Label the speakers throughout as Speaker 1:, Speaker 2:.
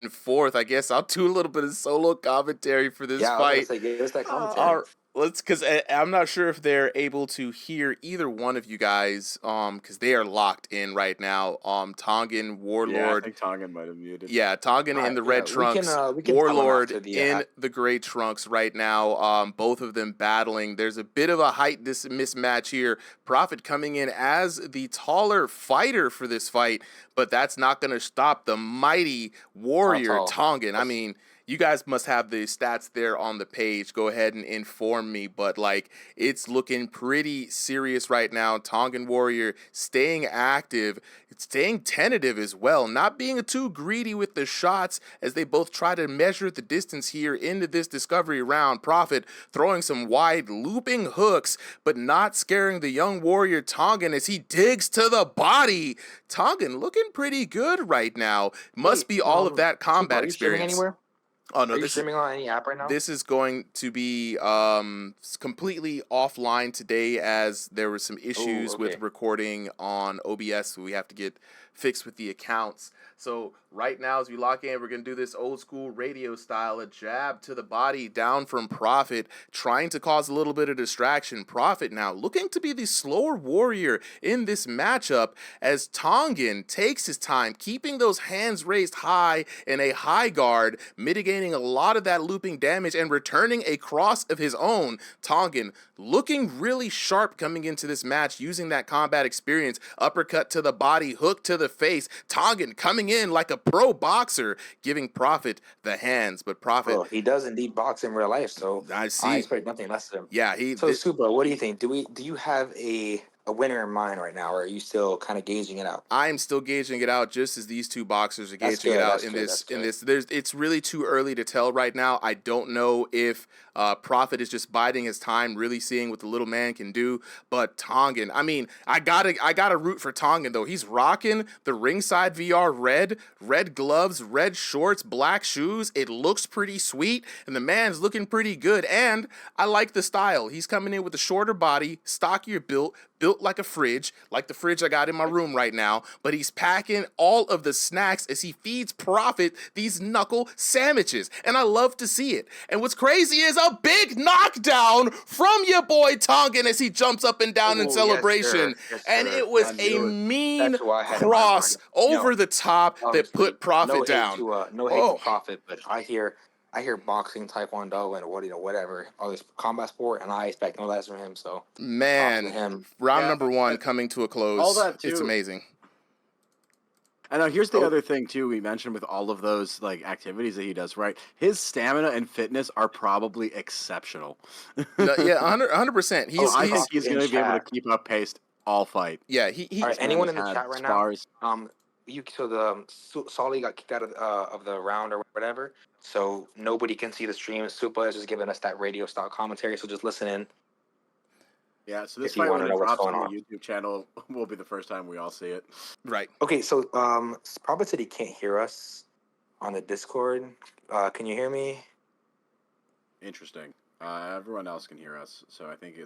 Speaker 1: and forth. I guess I'll do a little bit of solo commentary for this
Speaker 2: Yeah, I was
Speaker 1: fight.
Speaker 2: gonna say, give us that commentary.
Speaker 1: All let's because I'm not sure if they're able to hear either one of you guys, because they are locked in right now. Tongan
Speaker 3: Yeah, I
Speaker 1: Warlord,
Speaker 3: think Tongan might have muted.
Speaker 1: yeah, Tongan
Speaker 2: All
Speaker 1: in
Speaker 2: right,
Speaker 1: the
Speaker 2: yeah,
Speaker 1: red trunks,
Speaker 2: we can tell them
Speaker 1: Warlord
Speaker 2: after the
Speaker 1: in the gray trunks right now. Both of them battling. There's a bit of a height mismatch here. Porphet coming in as the taller fighter for this fight, but that's not going to stop the mighty warrior
Speaker 2: tall.
Speaker 1: Tongan. I mean, you guys must have the stats there on the page. Go ahead and inform me. But, like, it's looking pretty serious right now. Tongan Warrior staying active, staying tentative as well, not being too greedy with the shots as they both try to measure the distance here into this discovery round. Porphet throwing some wide looping hooks, but not scaring the young warrior Tongan as he digs to the body. Tongan looking pretty good right now. Must be all of that combat experience.
Speaker 2: Are you streaming anywhere?
Speaker 1: Oh no,
Speaker 2: are you streaming on any app right now?
Speaker 1: This is going to be completely offline today as there were some issues with recording on OBS, so we have to get fixed with the accounts. So right now, as we lock in, we're going to do this old school radio style, a jab to the body down from Porphet, trying to cause a little bit of distraction. Porphet now looking to be the slower warrior in this matchup as Tongan takes his time, keeping those hands raised high in a high guard, mitigating a lot of that looping damage and returning a cross of his own. Tongan looking really sharp coming into this match, using that combat experience, uppercut to the body, hook to the face. Tongan coming in like a pro boxer, giving Porphet the hands, but Porphet,
Speaker 2: he does indeed box in real life, so
Speaker 1: I see.
Speaker 2: I expect nothing less of him.
Speaker 1: Yeah,
Speaker 2: So Super, what do you think? Do you have a winner in mind right now, or are you still kind of gauging it out?
Speaker 1: I am still gauging it out, just as these two boxers are gauging it out in this. It's really too early to tell right now. I don't know if Porphet is just biding his time, really seeing what the little man can do. But Tongan, I mean, I gotta root for Tongan though. He's rocking the RIngsideVR red gloves, red shorts, black shoes. It looks pretty sweet, and the man's looking pretty good. And I like the style. He's coming in with a shorter body, stockier built like a fridge, like the fridge I got in my room right now, but he's packing all of the snacks as he feeds Porphet these knuckle sandwiches, and I love to see it. And what's crazy is a big knockdown from your boy Tongan as he jumps up and down in celebration, and it was a mean cross over the top that put Porphet down.
Speaker 2: No hate to Porphet, but I hear boxing, taekwondo, and whatever, all this combat sport, and I expect no less from him. So
Speaker 1: man, round number one coming to a close.
Speaker 3: All that too.
Speaker 1: It's amazing.
Speaker 3: And now here's the other thing too. We mentioned with all of those like activities that he does, right? His stamina and fitness are probably exceptional.
Speaker 1: Yeah, 100%.
Speaker 3: I think he's going to be able to keep up pace all fight.
Speaker 1: Yeah,
Speaker 2: all right, anyone in the chat right now? Solly got kicked out of the round or whatever, so nobody can see the stream. Supa is just giving us that radio style commentary, so just listen in.
Speaker 3: Yeah, so this fight when it drops on the YouTube channel will be the first time we all see it.
Speaker 1: Right.
Speaker 2: Okay, so Porphet said he can't hear us on the Discord. Can you hear me?
Speaker 3: Interesting. Everyone else can hear us, so I think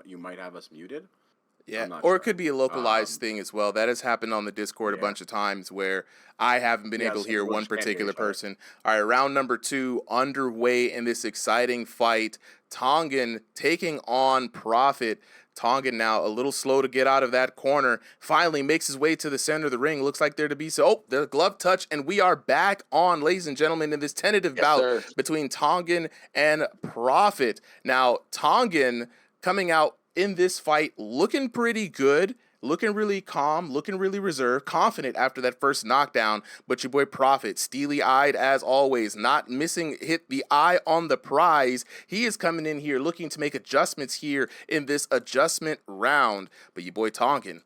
Speaker 3: you might have us muted.
Speaker 1: Yeah, or it could be a localized thing as well. That has happened on the Discord a bunch of times where I haven't been able to hear one particular person. All right, round number 2 underway in this exciting fight. Tongan taking on Porphet. Tongan now a little slow to get out of that corner. Finally makes his way to the center of the ring. Looks like there to be the glove touch, and we are back on, ladies and gentlemen, in this tentative bout between Tongan and Porphet. Now, Tongan coming out in this fight looking pretty good, looking really calm, looking really reserved, confident after that first knockdown. But your boy Porphet, steely-eyed as always, not missing, hit the eye on the prize. He is coming in here looking to make adjustments here in this adjustment round. But your boy Tongan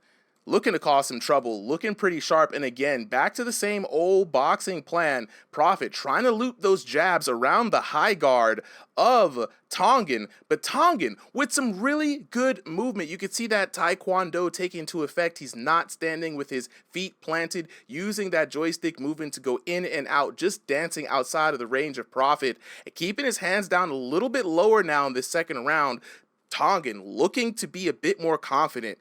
Speaker 1: looking to cause some trouble, looking pretty sharp, and again, back to the same old boxing plan. Porphet trying to loop those jabs around the high guard of Tongan, but Tongan with some really good movement. You can see that taekwondo taking into effect. He's not standing with his feet planted, using that joystick movement to go in and out, just dancing outside of the range of Porphet, keeping his hands down a little bit lower now in this second round. Tongan looking to be a bit more confident,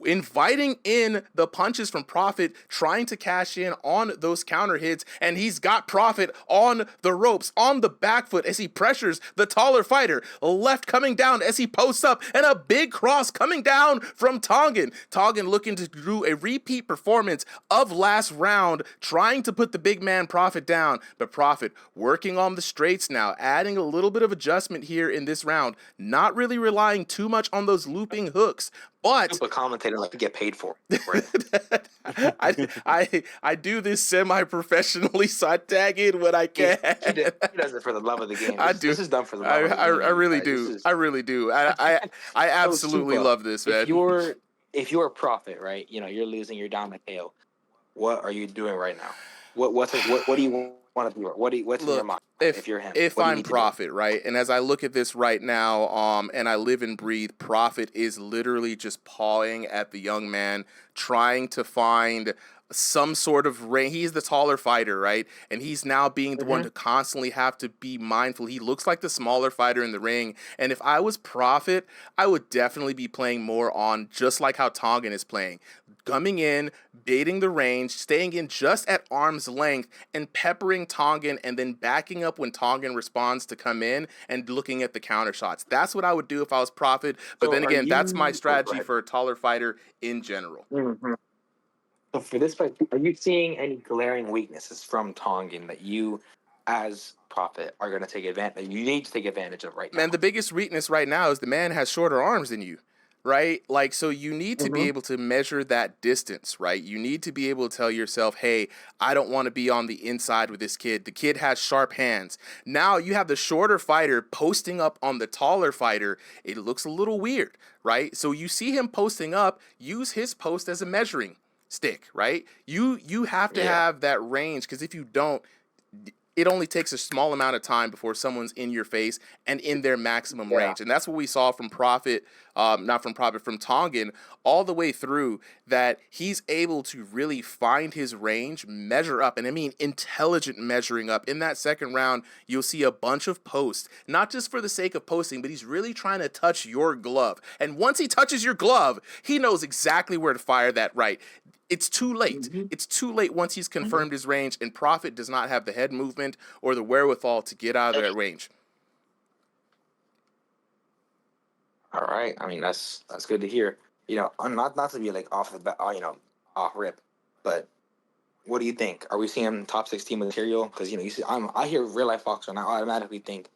Speaker 1: inviting in the punches from Porphet, trying to cash in on those counter hits, and he's got Porphet on the ropes, on the back foot as he pressures the taller fighter. Left coming down as he posts up, and a big cross coming down from Tongan. Tongan looking to do a repeat performance of last round, trying to put the big man Porphet down, but Porphet working on the straights now, adding a little bit of adjustment here in this round, not really relying too much on those looping hooks, but
Speaker 2: commentating like to get paid for it.
Speaker 1: I do this semi-professionally, so I tag in when I can.
Speaker 2: He does it for the love of the game. This is done for the love of the game.
Speaker 1: I really do. I really do. I absolutely love this, man.
Speaker 2: If you're a Porphet, right? You know, you're losing, you're down to KO. What are you doing right now? What do you want to do? What's in your mind? If you're him,
Speaker 1: if I'm Porphet, right, and as I look at this right now, and I live and breathe, Porphet is literally just pawing at the young man, trying to find some sort of range. He's the taller fighter, right, and he's now being the one to constantly have to be mindful. He looks like the smaller fighter in the ring, and if I was Porphet, I would definitely be playing more on just like how Tongan is playing. Coming in, baiting the range, staying in just at arm's length, and peppering Tongan, and then backing up when Tongan responds to come in and looking at the counter shots. That's what I would do if I was Porphet. But then again, that's my strategy for a taller fighter in general.
Speaker 2: So for this fight, are you seeing any glaring weaknesses from Tongan that you, as Porphet, are going to take advantage? You need to take advantage of right now.
Speaker 1: Man, the biggest weakness right now is the man has shorter arms than you. Right? Like, so you need to be able to measure that distance, right? You need to be able to tell yourself, hey, I don't want to be on the inside with this kid. The kid has sharp hands. Now you have the shorter fighter posting up on the taller fighter. It looks a little weird, right? So you see him posting up, use his post as a measuring stick, right? You have to have that range, because if you don't, it only takes a small amount of time before someone's in your face and in their maximum range. And that's what we saw from Porphet, from Tongan, all the way through, that he's able to really find his range, measure up, and I mean intelligent measuring up. In that second round, you'll see a bunch of posts, not just for the sake of posting, but he's really trying to touch your glove. And once he touches your glove, he knows exactly where to fire that right. It's too late. It's too late once he's confirmed his range, and Porphet does not have the head movement or the wherewithal to get out of that range.
Speaker 2: All right. I mean, that's good to hear. You know, not to be like off the bat, off rip, but what do you think? Are we seeing top 16 material? Because I hear real life boxer, and I automatically think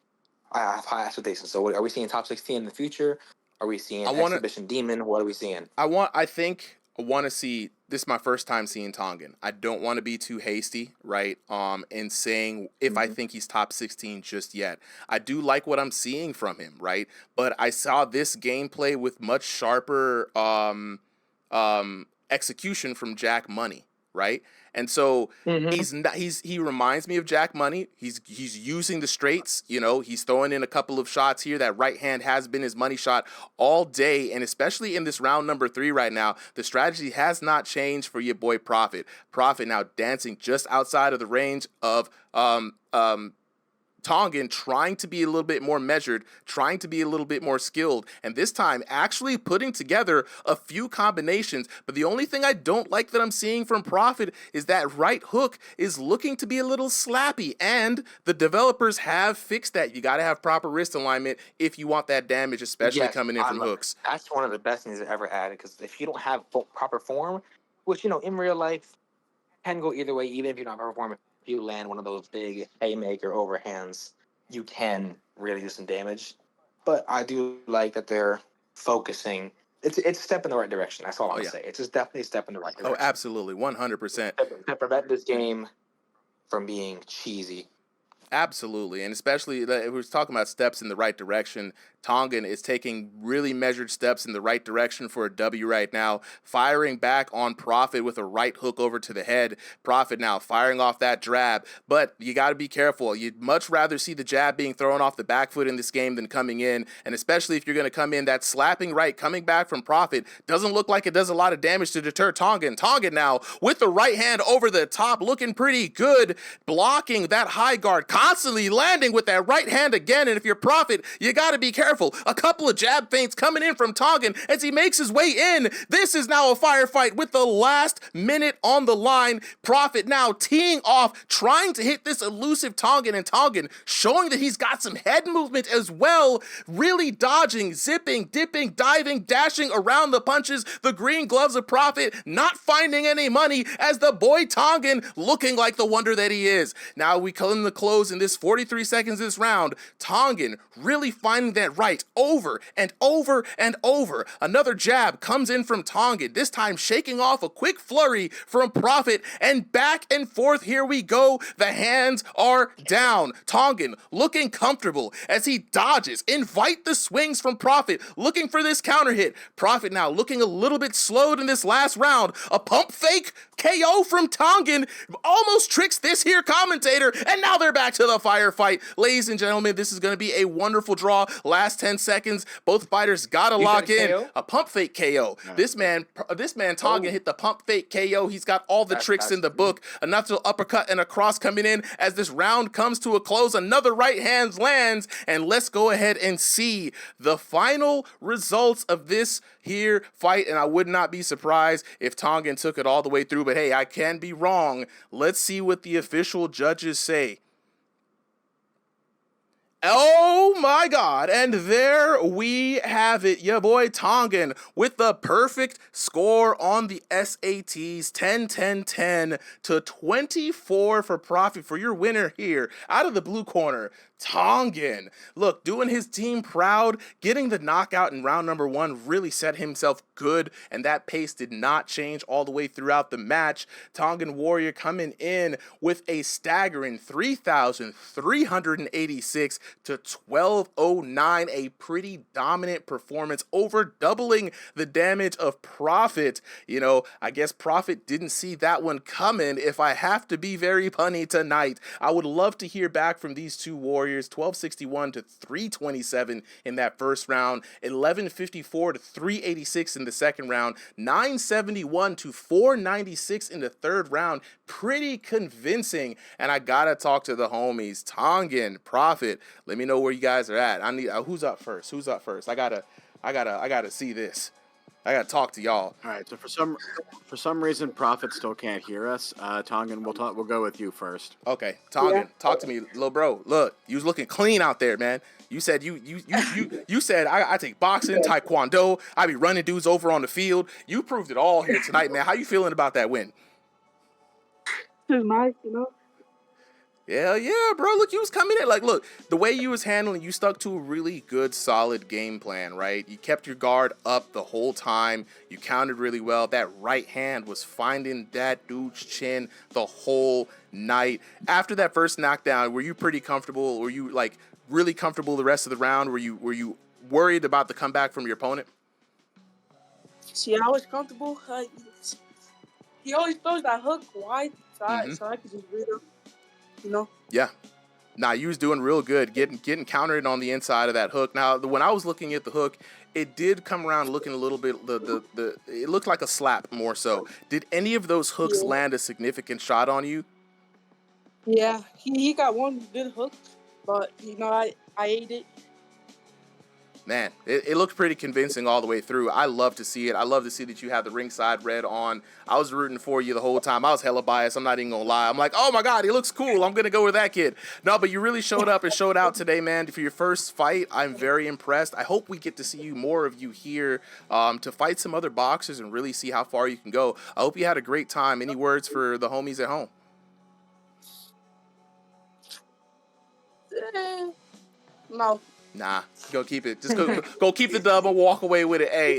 Speaker 2: I have high expectations. So, are we seeing top 16 in the future? Are we seeing Exhibition Demon? What are we seeing? I want to see. This is my first time seeing Tongan. I don't want to be too hasty, right? In saying if I think he's top 16 just yet. I do like what I'm seeing from him, right? But I saw this gameplay with much sharper execution from Jack Money, right? And so he reminds me of Jack Money. He's using the straights, he's throwing in a couple of shots here. That right hand has been his money shot all day, and especially in this round number 3 right now, the strategy has not changed for your boy Porphet. Porphet now dancing just outside of the range of Tongan, trying to be a little bit more measured, trying to be a little bit more skilled, and this time actually putting together a few combinations. But the only thing I don't like that I'm seeing from Porphet is that right hook is looking to be a little slappy, and the developers have fixed that. You got to have proper wrist alignment if you want that damage, especially coming in from hooks. That's one of the best things I've ever added, because if you don't have proper form, which, in real life can go either way, even if you don't have proper form. If you land one of those big haymaker overhands, you can really do some damage. But I do like that they're focusing. It's a step in the right direction. That's all I'm gonna say. It's just definitely a step in the right direction.
Speaker 1: Oh, absolutely, 100%.
Speaker 2: To prevent this game from being cheesy.
Speaker 1: Absolutely, and especially if we're talking about steps in the right direction, Tongan is taking really measured steps in the right direction for a W right now, firing back on Porphet with a right hook over to the head. Porphet now firing off that jab, but you got to be careful. You'd much rather see the jab being thrown off the back foot in this game than coming in, and especially if you're going to come in, that slapping right coming back from Porphet doesn't look like it does a lot of damage to deter Tongan. Tongan now with the right hand over the top, looking pretty good, blocking that high guard, constantly landing with that right hand again, and if you're Porphet, you gotta be careful. A couple of jab feints coming in from Tongan as he makes his way in. This is now a firefight with the last minute on the line. Porphet now teeing off, trying to hit this elusive Tongan, and Tongan showing that he's got some head movement as well, really dodging, zipping, dipping, diving, dashing around the punches. The green gloves of Porphet not finding any money as the boy Tongan looking like the wonder that he is. Now we come to close in this 43 seconds of this round. Tongan really finding that right over and over and over. Another jab comes in from Tongan, this time shaking off a quick flurry from Porphet, and back and forth here we go. The hands are down. Tongan looking comfortable as he dodges, invite the swings from Porphet, looking for this counter hit. Porphet now looking a little bit slowed in this last round. A pump fake KO from Tongan almost tricks this here commentator, and now they're back to the firefight. Ladies and gentlemen, this is going to be a wonderful draw. Last 10 seconds, both fighters gotta lock in.
Speaker 2: KO?
Speaker 1: A pump fake KO. This man Tongan hit the pump fake KO. He's got all the tricks in the book. Another uppercut and a cross coming in as this round comes to a close. Another right hand lands, and let's go ahead and see the final results of this here fight. And I would not be surprised if Tongan took it all the way through, but hey, I can be wrong. Let's see what the official judges say. Oh my God, and there we have it. Your boy Tongan with the perfect score on the SATs, 10-10-10 to 24 for Porphet for your winner here out of the blue corner. Tongan, look, doing his team proud, getting the knockout in round number 1 really set himself good, and that pace did not change all the way throughout the match. Tongan Warrior coming in with a staggering 3,386 to 1,209, a pretty dominant performance, over doubling the damage of Porphet. You know, I guess Porphet didn't see that one coming, if I have to be very punny tonight. I would love to hear back from these two warriors. 1261 to 327 in that first round, 1154 to 386 in the second round, 971 to 496 in the third round. Pretty convincing, and I gotta talk to the homies. Tongan, Porphet, let me know where you guys are at. I need who's up first? Who's up first? I gotta see this. I gotta talk to y'all.
Speaker 3: All right. So for some reason, Porphet still can't hear us. Tongan, we'll go with you first.
Speaker 1: Okay, Tongan, talk to me, little bro. Look, you was looking clean out there, man. You said you said I take boxing, taekwondo. I be running dudes over on the field. You proved it all here tonight, man. How you feeling about that win?
Speaker 4: It's nice, you know.
Speaker 1: Yeah, bro. Look, you was coming in. Like, look, the way you was handling, you stuck to a really good, solid game plan, right? You kept your guard up the whole time. You countered really well. That right hand was finding that dude's chin the whole night. After that first knockdown, were you pretty comfortable? Were you, like, really comfortable the rest of the round? Were you worried about the comeback from your opponent?
Speaker 4: See, I was comfortable. He always throws that hook wide, so I could just read him. You know?
Speaker 1: Yeah. Nah, you was doing real good, getting countered on the inside of that hook. Now, when I was looking at the hook, it did come around looking a little bit, it looked like a slap more so. Did any of those hooks land a significant shot on you?
Speaker 4: Yeah, he got one good hook, but, you know, I ate it.
Speaker 1: Man, it looked pretty convincing all the way through. I love to see it. I love to see that you have the ringside red on. I was rooting for you the whole time. I was hella biased. I'm not even going to lie. I'm like, oh, my God, he looks cool. I'm going to go with that kid. No, but you really showed up and showed out today, man. For your first fight, I'm very impressed. I hope we get to see more of you here to fight some other boxers and really see how far you can go. I hope you had a great time. Any words for the homies at home?
Speaker 4: No.
Speaker 1: Nah, go keep it. Just go keep the dub and walk away with it. Hey,